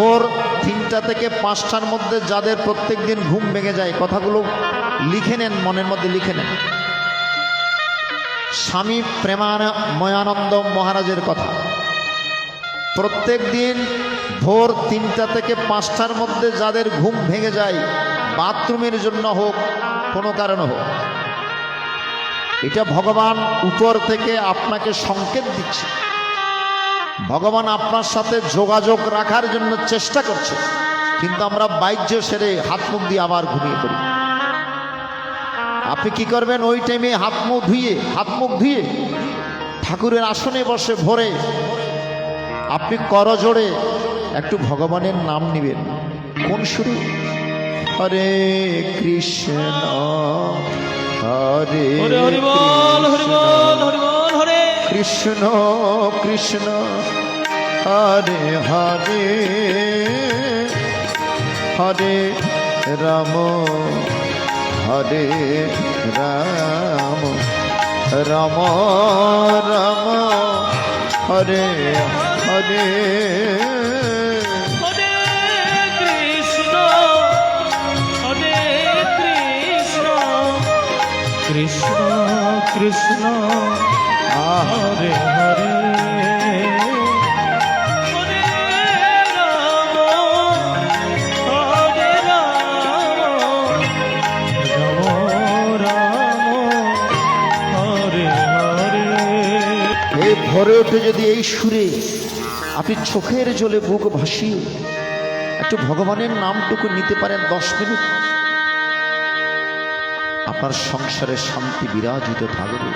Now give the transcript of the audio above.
ভোর 3টা থেকে 5টার মধ্যে যাদের প্রত্যেক দিন ঘুম ভেঙে যায়, কথাগুলো লিখে নেন, মনের মধ্যে লিখে নেন। স্বামী প্রেমানন্দ মহারাজের কথা। প্রত্যেক দিন ভোর 3টা থেকে 5টার মধ্যে যাদের ঘুম ভেঙে যায়, বাথরুমের জন্য হোক, কোনো কারণে হোক, এটা ভগবান উপর থেকে আপনাকে সংকেত দিচ্ছে। ভগবান আপনার সাথে যোগাযোগ রাখার জন্য চেষ্টা করছে, কিন্তু আমরা বাহ্য সেরে হাত মুখ দিয়ে আবার ঘুমিয়ে পড়ি। আপনি কি করবেন? ওই টাইমে হাত মুখ ধুয়ে ঠাকুরের আসনে বসে ভোরে আপনি করজোড়ে একটু ভগবানের নাম নিবেন। কোন শুরু? হরে কৃষ্ণ হরে কৃষ্ণ কৃষ্ণ হরে হরে হরে রাম হরে রাম রাম রাম হরে হরে কৃষ্ণ কৃষ্ণ হরে হরে হরে রাম হরে রাম রাম রাম হরে হরে। এই ভোরে উঠে যদি এই সুরে আপনি চোখের জলে বুক ভাসিয়ে একটু ভগবানের নামটুকু নিতে পারেন 10 মিনিট, আপনার সংসারে শান্তি বিরাজিত থাকবে।